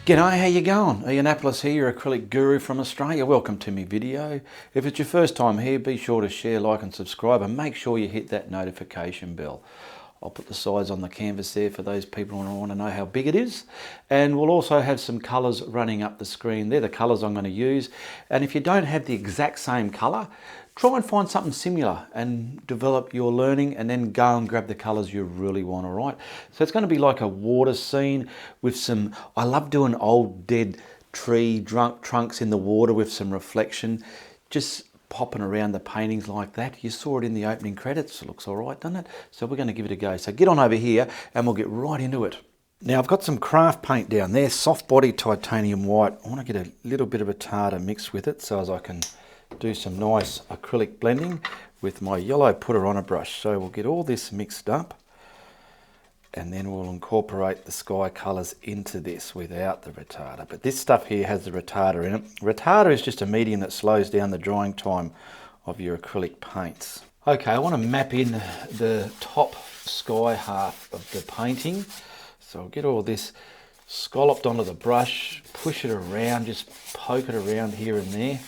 G'day, how you going? Ianapolis here, your acrylic guru from Australia. Welcome to my video. If it's your first time here, be sure to share, like and subscribe, and make sure you hit that notification bell. I'll put the size on the canvas there for those people who want to know how big it is. And we'll also have some colours running up the screen. They're the colours I'm going to use. And if you don't have the exact same colour, try and find something similar and develop your learning, and then go and grab the colours you really want, all right? So it's going to be like a water scene with some, I love doing old dead tree trunks in the water with some reflection, just popping around the paintings like that. You saw it in the opening credits. It looks all right, doesn't it? So we're going to give it a go. So get on over here and we'll get right into it. Now I've got some craft paint down there, soft body titanium white. I want to get a little bit of a tartar mixed with it so as I can do some nice acrylic blending with my yellow putter on a brush. So we'll get all this mixed up and then we'll incorporate the sky colours into this without the retarder. But this stuff here has the retarder in it. Retarder is just a medium that slows down the drying time of your acrylic paints. Okay, I want to map in the top sky half of the painting. So I'll get all this scalloped onto the brush, push it around, just poke it around here and there,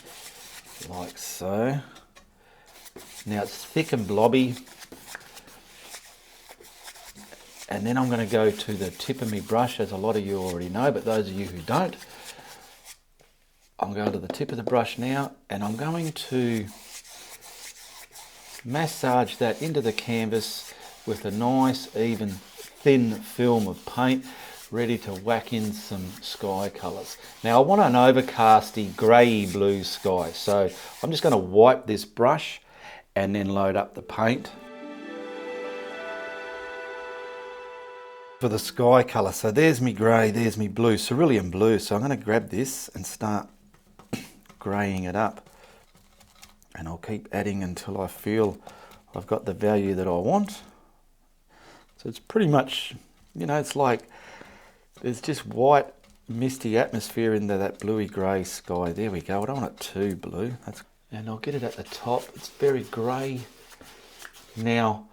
like so. Now it's thick and blobby. And then I'm going to go to the tip of my brush, as a lot of you already know, but those of you who don't, I'm going to the tip of the brush now, and I'm going to massage that into the canvas with a nice, even, thin film of paint, ready to whack in some sky colours. Now I want an overcasty, grey blue sky, so I'm just going to wipe this brush and then load up the paint for the sky colour. So there's me grey, there's me blue, cerulean blue. So I'm going to grab this and start greying it up, and I'll keep adding until I feel I've got the value that I want. So it's pretty much, you know, it's like there's just white misty atmosphere into that bluey grey sky. There we go. I don't want it too blue. And I'll get it at the top. It's very grey. Now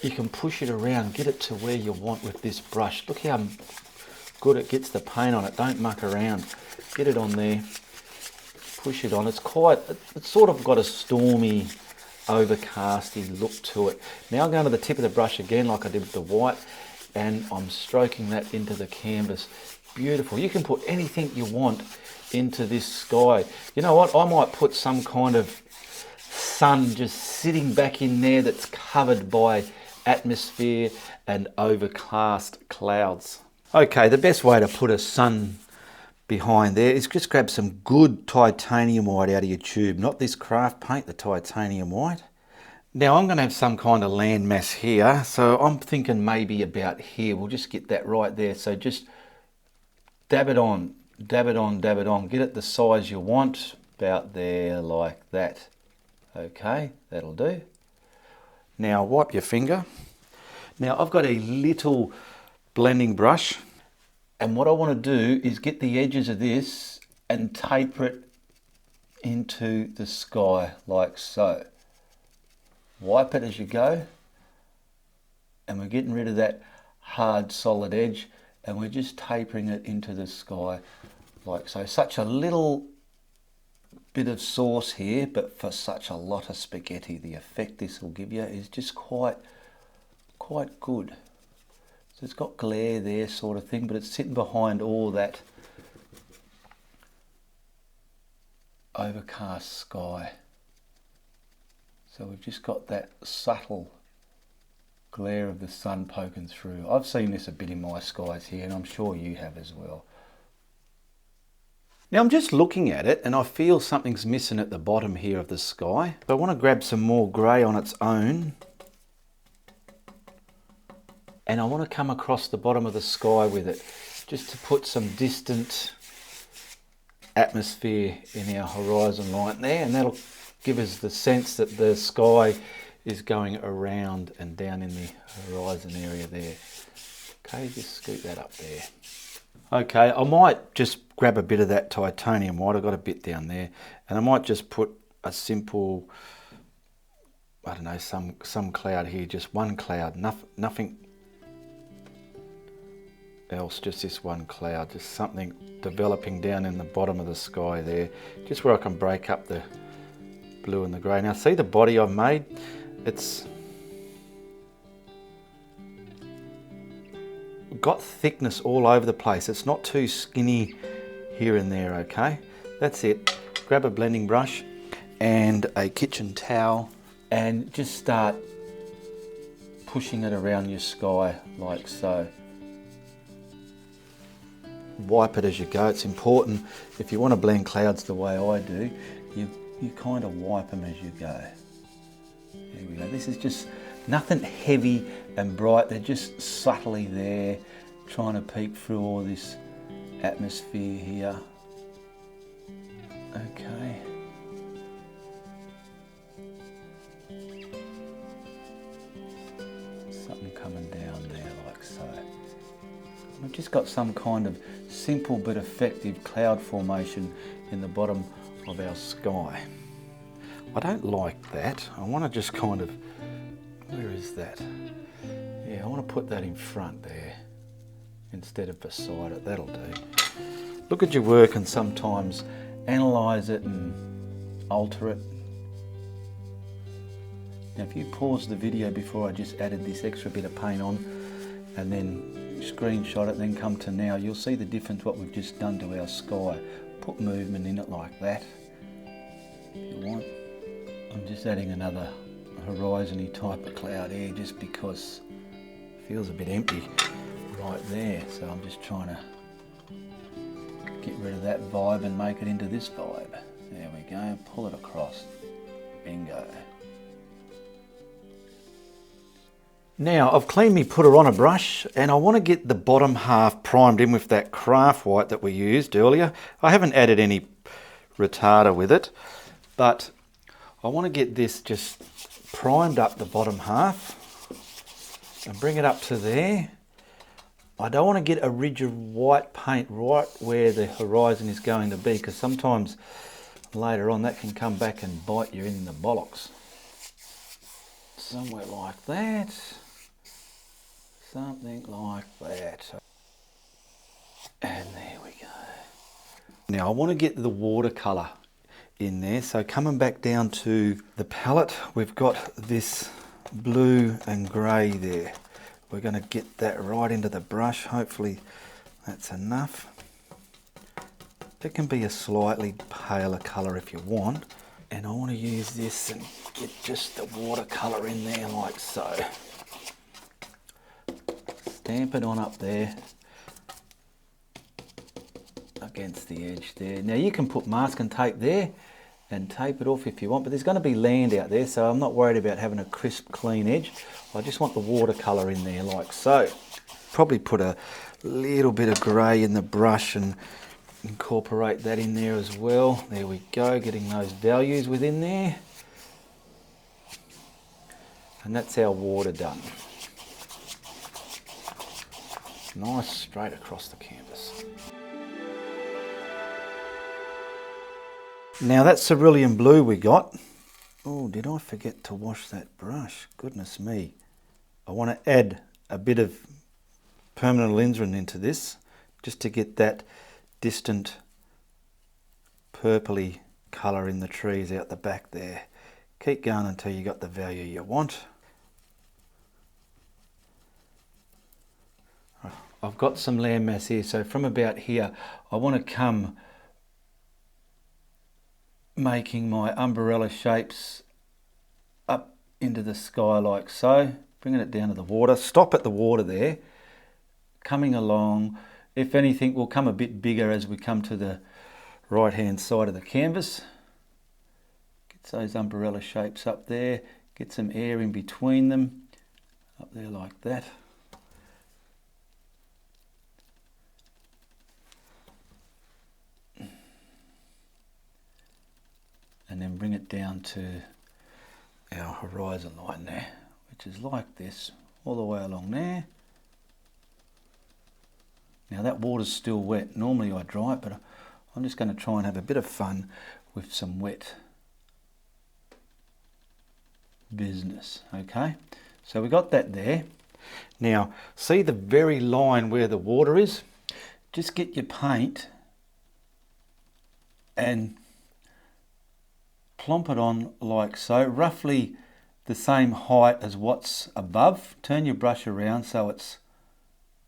you can push it around, get it to where you want with this brush. Look how good it gets the paint on it. Don't muck around. Get it on there, push it on. It's sort of got a stormy, overcasty look to it. Now I'm going to the tip of the brush again, like I did with the white, and I'm stroking that into the canvas. Beautiful. You can put anything you want into this sky. You know what? I might put some kind of sun just sitting back in there that's covered by atmosphere and overcast clouds. Okay, the best way to put a sun behind there is just grab some good titanium white out of your tube, not this craft paint, the titanium white. Now I'm going to have some kind of landmass here, so I'm thinking maybe about here. We'll just get that right there. So just dab it on, dab it on, dab it on. Get it the size you want, about there, like that. Okay, that'll do. Now wipe your finger. Now I've got a little blending brush, and what I want to do is get the edges of this and taper it into the sky, like so. Wipe it as you go, and we're getting rid of that hard solid edge, and we're just tapering it into the sky, like so. Such a little bit of sauce here, but for such a lot of spaghetti. The effect this will give you is just quite good. So it's got glare there, sort of thing, but it's sitting behind all that overcast sky. So we've just got that subtle glare of the sun poking through. I've seen this a bit in my skies here, and I'm sure you have as well. Now I'm just looking at it and I feel something's missing at the bottom here of the sky. I want to grab some more grey on its own, and I want to come across the bottom of the sky with it, just to put some distant atmosphere in our horizon line there, and that'll give us the sense that the sky is going around and down in the horizon area there. Okay, just scoot that up there. Okay, I might just grab a bit of that titanium white. I've got a bit down there, and I might just put a simple, I don't know, some cloud here, just one cloud, nothing else, just this one cloud, just something developing down in the bottom of the sky there, just where I can break up the blue and the grey. Now see the body I've made? It's got thickness all over the place. It's not too skinny here and there, okay? That's it. Grab a blending brush and a kitchen towel and just start pushing it around your sky like so. Wipe it as you go. It's important, if you want to blend clouds the way I do, you kind of wipe them as you go. There we go. This is just nothing heavy and bright. They're just subtly there, trying to peek through all this atmosphere here. Okay. Something coming down there like so. We've just got some kind of simple but effective cloud formation in the bottom of our sky. I don't like that. I want to just kind of, where is that? Yeah, I want to put that in front there instead of beside it. That'll do. Look at your work and sometimes analyse it and alter it. Now if you pause the video before I just added this extra bit of paint on and then screenshot it, then come to now, you'll see the difference what we've just done to our sky. Put movement in it like that if you want. I'm just adding another horizon-y type of cloud here just because it feels a bit empty right there, so I'm just trying to get rid of that vibe and make it into this vibe. There we go, pull it across. Bingo. Now I've cleaned me putter on a brush and I want to get the bottom half primed in with that craft white that we used earlier. I haven't added any retarder with it, but I want to get this just primed up the bottom half and bring it up to there. I don't want to get a ridge of white paint right where the horizon is going to be, because sometimes later on that can come back and bite you in the bollocks. Somewhere like that. Something like that. And there we go. Now I want to get the watercolour in there. So coming back down to the palette, we've got this blue and grey there. We're going to get that right into the brush. Hopefully that's enough. It can be a slightly paler colour if you want. And I want to use this and get just the watercolour in there like so. Stamp it on up there against the edge there. Now you can put masking tape there and tape it off if you want, but there's going to be land out there, so I'm not worried about having a crisp, clean edge. I just want the watercolour in there like so. Probably put a little bit of grey in the brush and incorporate that in there as well. There we go, getting those values within there. And that's our water done. Nice straight across the canvas. Now that cerulean blue we got. Oh, did I forget to wash that brush? Goodness me. I want to add a bit of permanent alizarin into this just to get that distant purpley colour in the trees out the back there. Keep going until you got the value you want. I've got some landmass here, so from about here I want to come making my umbrella shapes up into the sky like so, bringing it down to the water. Stop at the water there, coming along. If anything, we'll come a bit bigger as we come to the right hand side of the canvas. Get those umbrella shapes up there, get some air in between them, up there like that. And then bring it down to our horizon line there, which is like this, all the way along there. Now that water's still wet. Normally I dry it, but I'm just going to try and have a bit of fun with some wet business. Okay, so we got that there. Now, see the very line where the water is? Just get your paint and plump it on like so, roughly the same height as what's above. Turn your brush around so it's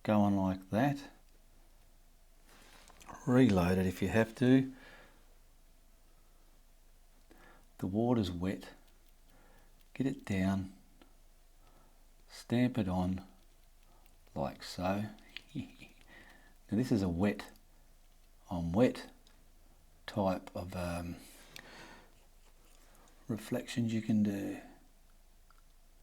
going like that. Reload it if you have to. The water's wet. Get it down. Stamp it on like so. Now this is a wet on wet type of reflections you can do.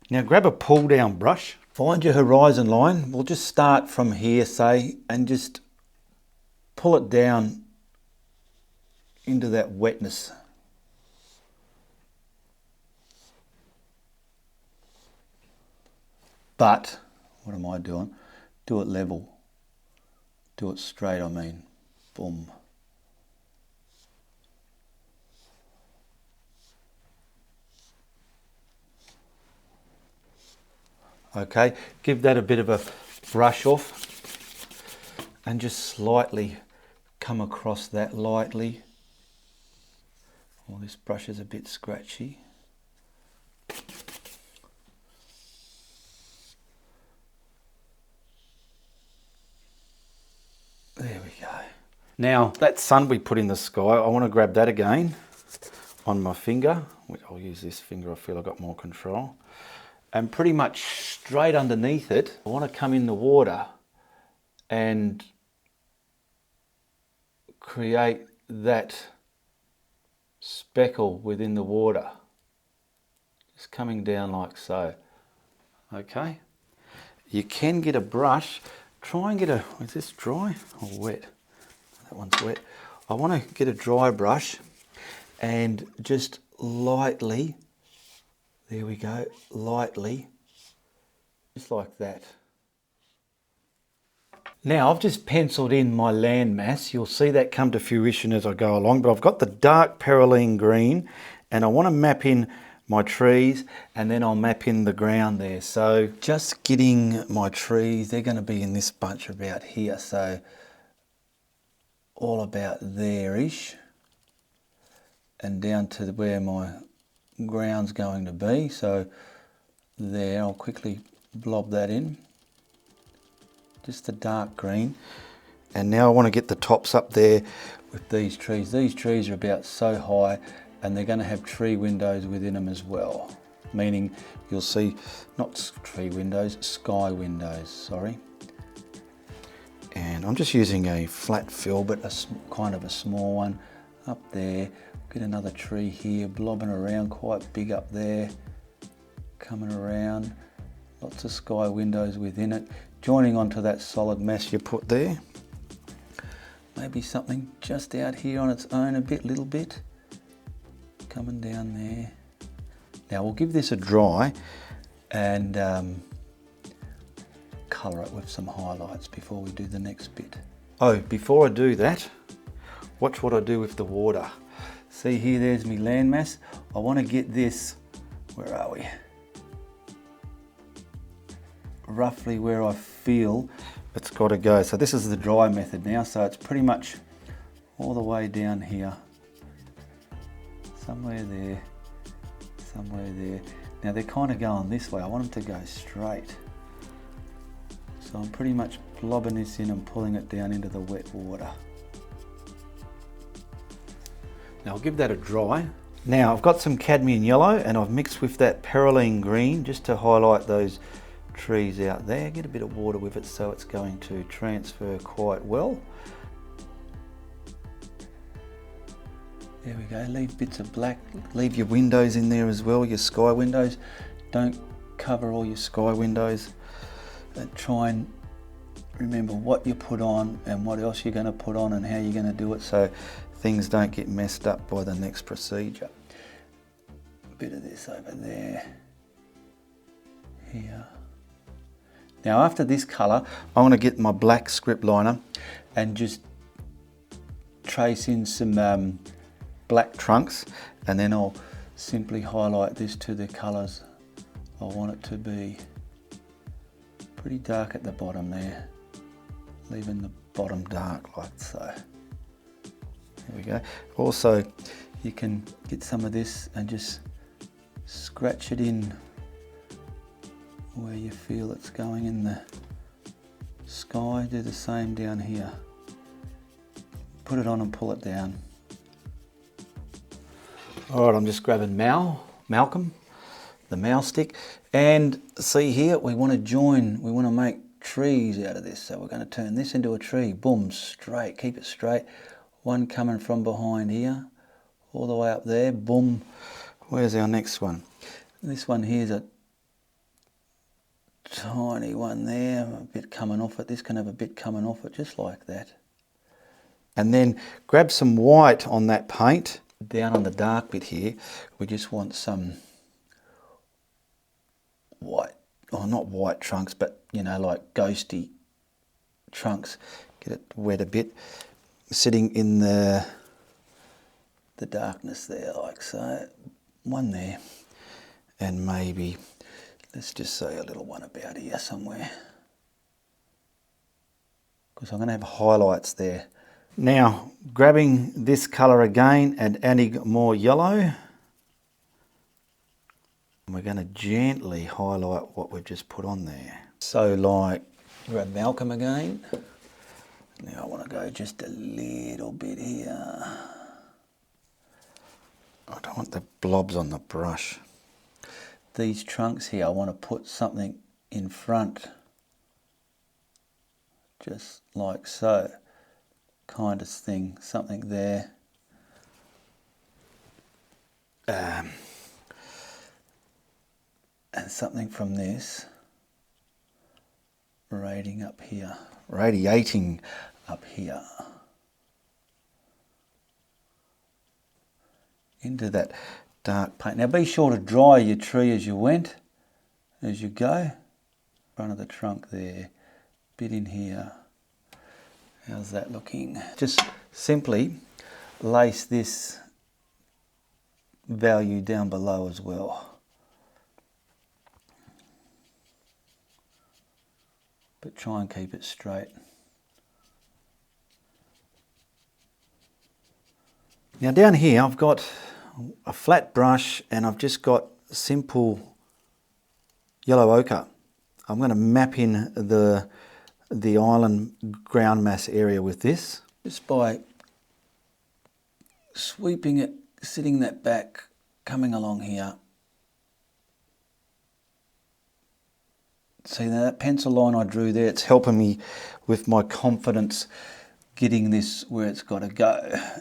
Now grab a pull down brush, find your horizon line. We'll just start from here, say, and just pull it down into that wetness. But, what am I doing? Do it level. Do it straight, I mean. Boom. Okay, give that a bit of a brush off and just slightly come across that lightly. Oh, this brush is a bit scratchy. There we go. Now that sun we put in the sky, I want to grab that again on my finger. I'll use this finger, I feel I've got more control. And pretty much straight underneath it, I want to come in the water and create that speckle within the water. Just coming down like so. Okay. You can get a brush. Try and get a, is this dry or wet? That one's wet. I want to get a dry brush and just lightly, there we go, lightly, just like that. Now I've just penciled in my landmass. You'll see that come to fruition as I go along, but I've got the dark perylene green and I want to map in my trees and then I'll map in the ground there. So just getting my trees, they're going to be in this bunch about here, so all about there-ish and down to where my ground's going to be. So there, I'll quickly blob that in, just the dark green. And now I want to get the tops up there with these trees. These trees are about so high and they're going to have tree windows within them as well, meaning you'll see, not tree windows, sky windows, sorry. And I'm just using a flat fill, but a kind of a small one up there. Get another tree here, blobbing around, quite big up there, coming around, lots of sky windows within it, joining onto that solid mass you put there. Maybe something just out here on its own a bit, little bit. Coming down there. Now we'll give this a dry and colour it with some highlights before we do the next bit. Oh, before I do that, watch what I do with the water. See here, there's my landmass. I want to get this, where are we? Roughly where I feel it's got to go. So this is the dry method now, so it's pretty much all the way down here. Somewhere there, somewhere there. Now they're kind of going this way. I want them to go straight. So I'm pretty much blobbing this in and pulling it down into the wet water. Now I'll give that a dry. Now I've got some cadmium yellow and I've mixed with that perylene green just to highlight those trees out there. Get a bit of water with it so it's going to transfer quite well. There we go, leave bits of black, leave your windows in there as well, your sky windows. Don't cover all your sky windows. And try and remember what you put on and what else you're going to put on and how you're going to do it so things don't get messed up by the next procedure. A bit of this over there, here. Now after this colour, I want to get my black script liner and just trace in some black trunks, and then I'll simply highlight this to the colours I want it to be. Pretty dark at the bottom there, leaving the bottom dark like so. There we go. Also, you can get some of this and just scratch it in where you feel it's going in the sky. Do the same down here. Put it on and pull it down. All right, I'm just grabbing Malcolm, the Mal stick, and see here, we want to make trees out of this. So we're going to turn this into a tree. Boom, straight, keep it straight. One coming from behind here, all the way up there. Boom. Where's our next one? This one here's a tiny one there, a bit coming off it. This can have a bit coming off it, just like that. And then grab some white on that paint. Down on the dark bit here, we just want some white, or not white trunks, but you know, like ghosty trunks. Get it wet a bit, sitting in the darkness there, like so. One there, and maybe, let's just say a little one about here somewhere, because I'm going to have highlights there. Now, grabbing this colour again and adding more yellow. We're going to gently highlight what we've just put on there. So like, grab Malcolm again. Now I want to go just a little bit here. I don't want the blobs on the brush. These trunks here, I want to put something in front. Just like so. Kind of thing, something there. And something from this radiating up here. Into that dark paint. Now be sure to dry your tree as you go. Front of the trunk there, bit in here. How's that looking? Just simply lace this value down below as well. But try and keep it straight. Now down here I've got a flat brush and I've just got simple yellow ochre. I'm going to map in the island ground mass area with this, just by sweeping it, sitting that back, coming along here. See that pencil line I drew there, it's helping me with my confidence getting this where it's got to go.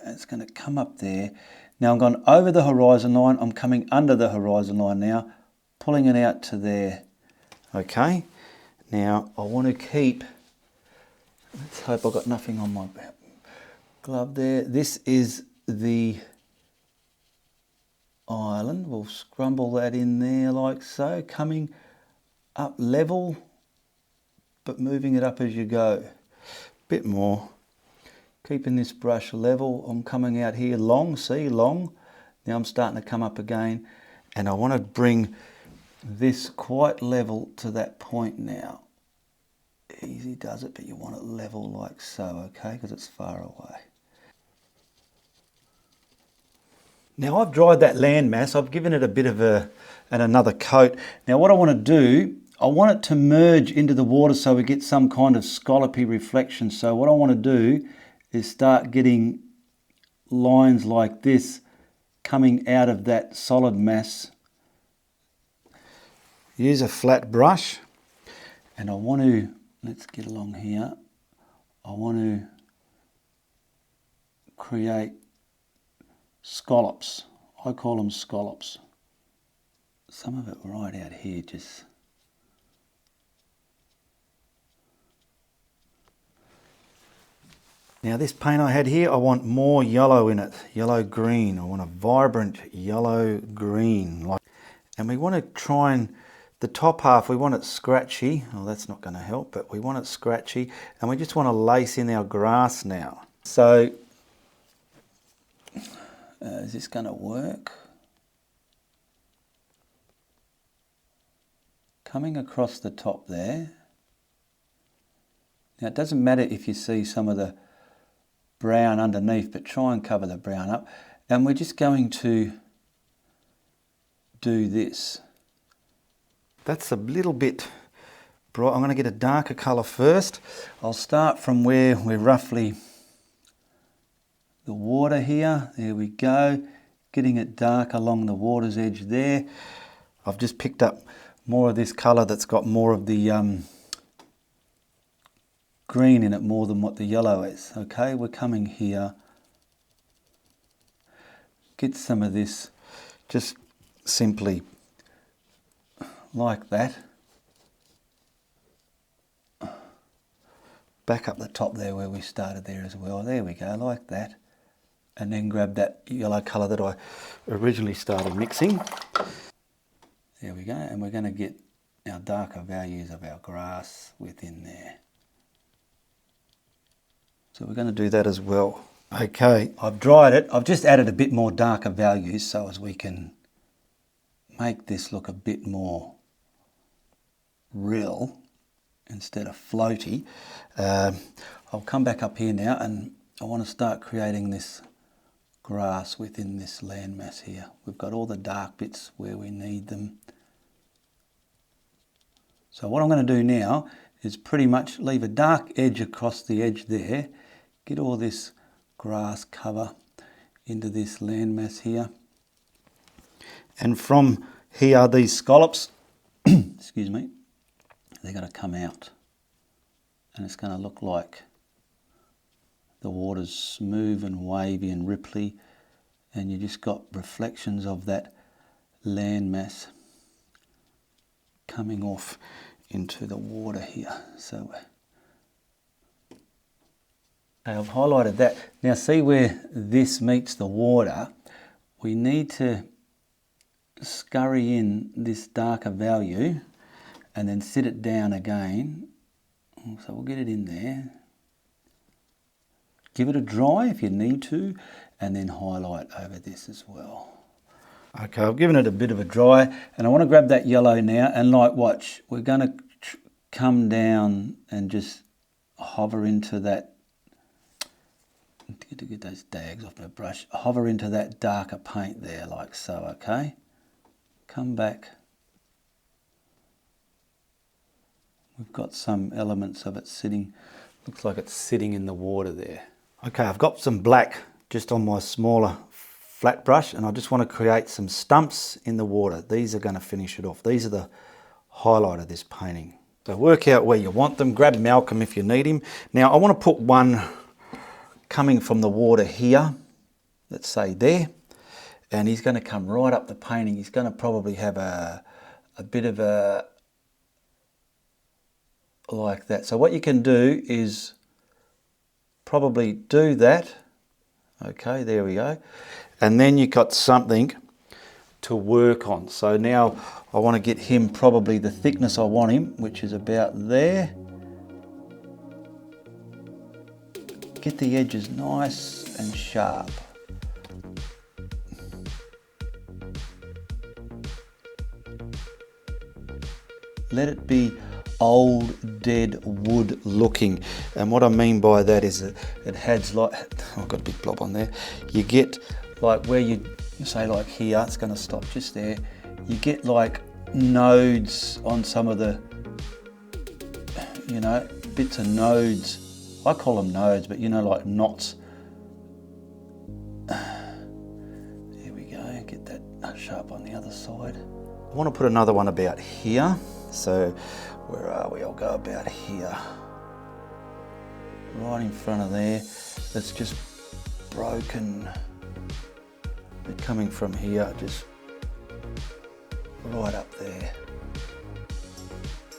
It's going to come up there. Now I'm going over the horizon line, I'm coming under the horizon line now, pulling it out to there. Okay, now I want to keep, let's hope I've got nothing on my glove there. This is the island. We'll scrumble that in there like so, coming up level, but moving it up as you go. Bit more. Keeping this brush level. I'm coming out here long, see, long. Now I'm starting to come up again, and I want to bring this quite level to that point now. Easy does it, but you want it level like so, okay, because it's far away. Now I've dried that landmass, I've given it a bit of another coat. Now what I want to do, I want it to merge into the water so we get some kind of scallopy reflection. So what I want to do is start getting lines like this coming out of that solid mass. Use a flat brush, and I want to, let's get along here, I want to create scallops. I call them scallops. Some of it right out here, just. Now this paint I had here, I want more yellow in it, yellow green. I want a vibrant yellow green. And we want to try and, the top half, we want it scratchy. Oh, that's not going to help, but we want it scratchy. And we just want to lace in our grass now. So, is this going to work? Coming across the top there, Now it doesn't matter if you see some of the brown underneath, but try and cover the brown up. And we're just going to do this. That's a little bit bright. I'm going to get a darker colour first. I'll start from where we're roughly the water here. There we go. Getting it dark along the water's edge there. I've just picked up more of this colour that's got more of the green in it more than what the yellow is. Okay, we're coming here. Get some of this just simply like that. Back up the top there where we started there as well. There we go, like that. And then grab that yellow colour that I originally started mixing. There we go, and we're going to get our darker values of our grass within there. So we're going to do that as well. Okay, I've dried it. I've just added a bit more darker values so as we can make this look a bit more real instead of floaty. I'll come back up here now and I want to start creating this grass within this landmass here. We've got all the dark bits where we need them. So what I'm going to do now is pretty much leave a dark edge across the edge there, get all this grass cover into this landmass here. and from here these scallops, Excuse me, they're going to come out and it's going to look like the water's smooth and wavy and ripply, and you just got reflections of that landmass coming off into the water here. So I've highlighted that. Now see where this meets the water, we need to scurry in this darker value and then sit it down again. So we'll get it in there. Give it a dry if you need to, and then highlight over this as well. okay, I've given it a bit of a dry. And I want to grab that yellow now and like watch, we're going to come down and just hover into that, to get those dags off my brush, hover into that darker paint there like so, okay? Come back. We've got some elements of it sitting, looks like it's sitting in the water there. Okay, I've got some black just on my smaller flat brush, and I just want to create some stumps in the water. These are going to finish it off. These are the highlight of this painting. So work out where you want them. Grab Malcolm if you need him. Now I want to put one coming from the water here, let's say there, and he's going to come right up the painting. He's going to probably have a bit of a, like that. So what you can do is probably do that. Okay, there we go. And then you've got something to work on. So now I want to get him probably the thickness I want him, which is about there. Get the edges nice and sharp. Let it be old dead wood looking, and what I mean by that is it has like, oh, I've got a big blob on there, you get like where you say like here, it's going to stop just there, you get like nodes on some of the, you know, bits of nodes, I call them nodes, but you know, like knots. There we go, get that sharp on the other side. I want to put another one about here, so where are we? I'll go about here. Right in front of there. That's just broken. But coming from here, just right up there.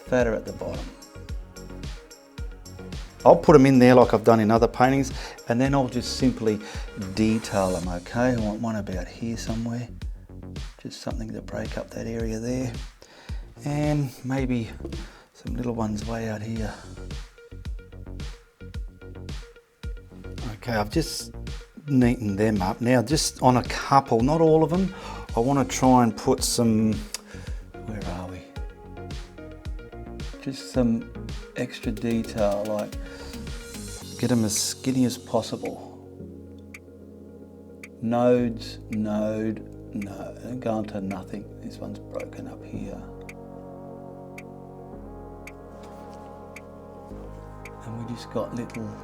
Fatter at the bottom. I'll put them in there like I've done in other paintings, and then I'll just simply detail them, okay? I want one about here somewhere. Just something to break up that area there. And maybe some little ones way out here. Okay, I've just neatened them up. Now just on a couple, not all of them, I want to try and put some, where are we? Just some extra detail, like get them as skinny as possible. Nodes, node, no, and go on to nothing. This one's broken up here. And we just got little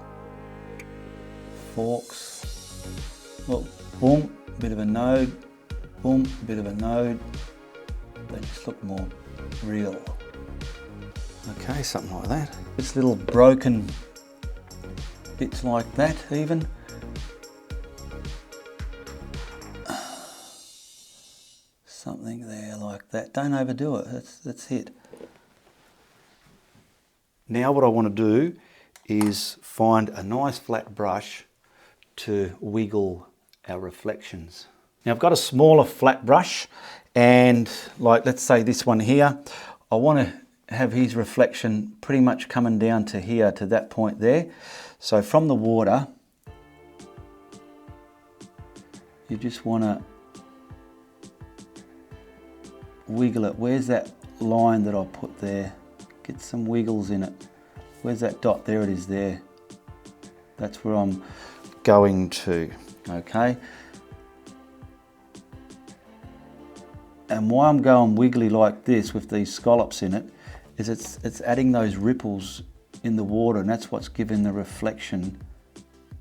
forks. Look, boom, bit of a node, boom, bit of a node. They just look more real. Okay, something like that. Just little broken bits like that even. Something there like that. Don't overdo it, that's it. Now what I want to do is find a nice flat brush to wiggle our reflections. Now I've got a smaller flat brush, and like let's say this one here, I want to have his reflection pretty much coming down to here, to that point there. So from the water, you just want to wiggle it. Where's that line that I put there? Get some wiggles in it. Where's that dot? There it is there. That's where I'm going to, okay? And why I'm going wiggly like this with these scallops in it is it's adding those ripples in the water, and that's what's giving the reflection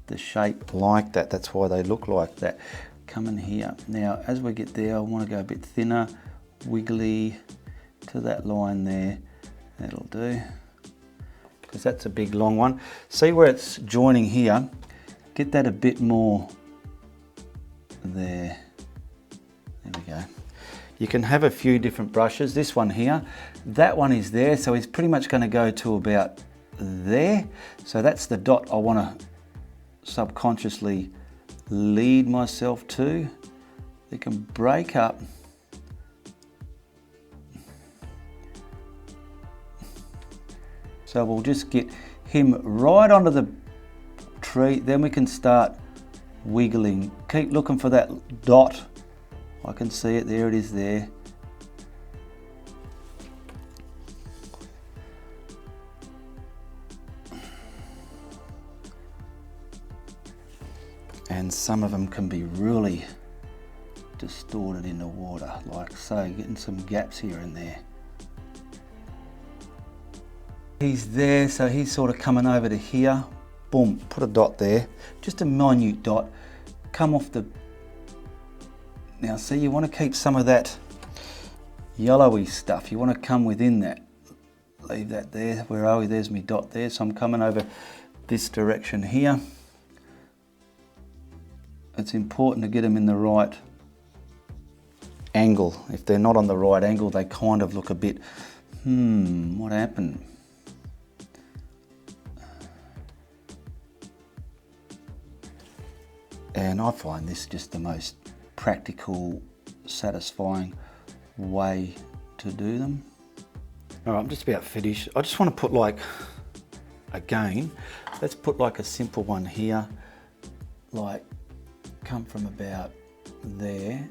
the shape like that. That's why they look like that. Come in here. Now, as we get there, I want to go a bit thinner, wiggly to that line there. That'll do, because that's a big long one. See where it's joining here? Get that a bit more there. There we go. You can have a few different brushes. This one here, that one is there, so it's pretty much going to go to about there. So that's the dot I want to subconsciously lead myself to. They can break up. So we'll just get him right onto the tree, then we can start wiggling. Keep looking for that dot. I can see it, there it is there. And some of them can be really distorted in the water, like so, getting some gaps here and there. He's there, so he's sort of coming over to here. Boom, put a dot there, just a minute dot. Come off the... Now see, you want to keep some of that yellowy stuff. You want to come within that. Leave that there. Where are we? There's my dot there. So I'm coming over this direction here. It's important to get them in the right angle. If they're not on the right angle, they kind of look a bit, what happened? And I find this just the most practical, satisfying way to do them. All right, I'm just about finished. I just want to put like, again, let's put like a simple one here, like come from about there.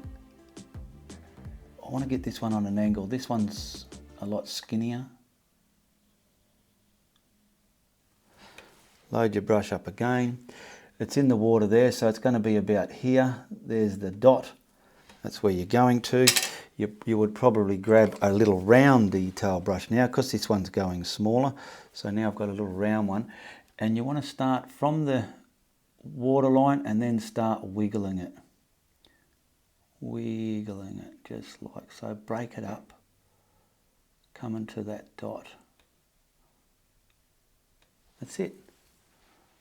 I want to get this one on an angle. This one's a lot skinnier. Load your brush up again. It's in the water there, so it's going to be about here. There's the dot. That's where you're going to. You would probably grab a little round detail brush now, because this one's going smaller. So now I've got a little round one. And you want to start from the water line and then start wiggling it. Wiggling it, just like so. Break it up. Come into that dot. That's it.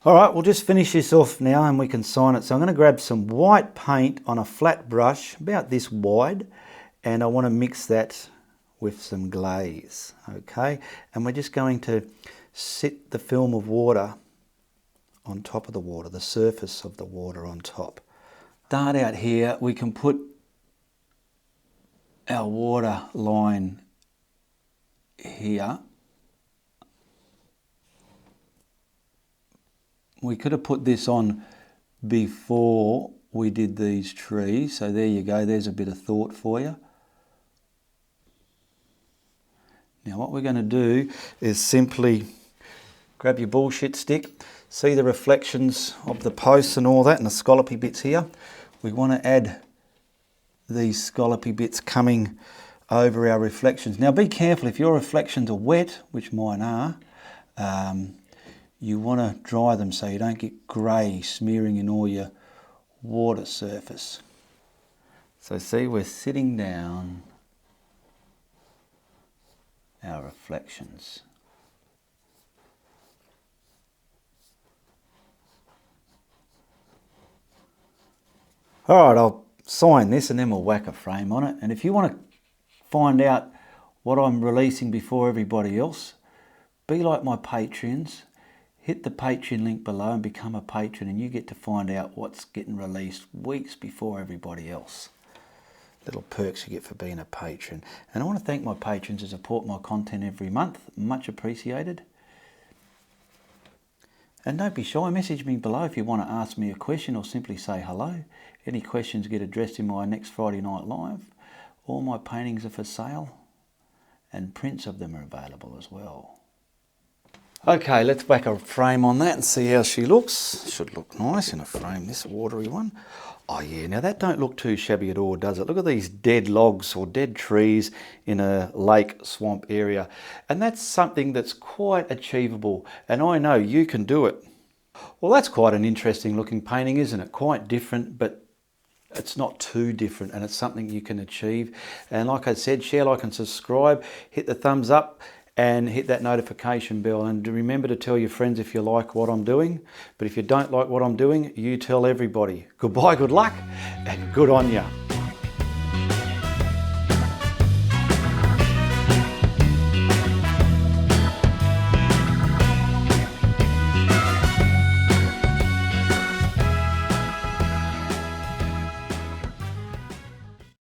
All right, we'll just finish this off now and we can sign it. So I'm going to grab some white paint on a flat brush, about this wide, and I want to mix that with some glaze, okay? And we're just going to sit the film of water on top of the water, the surface of the water on top. Start out here, we can put our water line here. We could have put this on before we did these trees, so there you go, there's a bit of thought for you. Now what we're going to do is simply Grab your bullshit stick. See the reflections of the posts and all that and the scallopy bits here. We want to add these scallopy bits coming over our reflections. Now be careful, if your reflections are wet, which mine are, you want to dry them so you don't get grey smearing in all your water surface. So see, we're sitting down our reflections. All right, I'll sign this and then we'll whack a frame on it. And if you want to find out what I'm releasing before everybody else, be like my Patreons. Hit the Patreon link below and become a patron, and you get to find out what's getting released weeks before everybody else. Little perks you get for being a patron. And I want to thank my patrons who support my content every month. Much appreciated. And don't be shy, message me below if you want to ask me a question or simply say hello. Any questions get addressed in my next Friday Night Live. All my paintings are for sale and prints of them are available as well. Okay, let's whack a frame on that and see how she looks. Should look nice in a frame, this watery one. Oh yeah, now that don't look too shabby at all, does it? Look at these dead logs or dead trees in a lake swamp area. And that's something that's quite achievable. And I know you can do it. Well, that's quite an interesting looking painting, isn't it? Quite different, but it's not too different, and it's something you can achieve. And like I said, share, like and subscribe, hit the thumbs up and hit that notification bell. And remember to tell your friends if you like what I'm doing. But if you don't like what I'm doing, you tell everybody. Goodbye, good luck, and good on ya.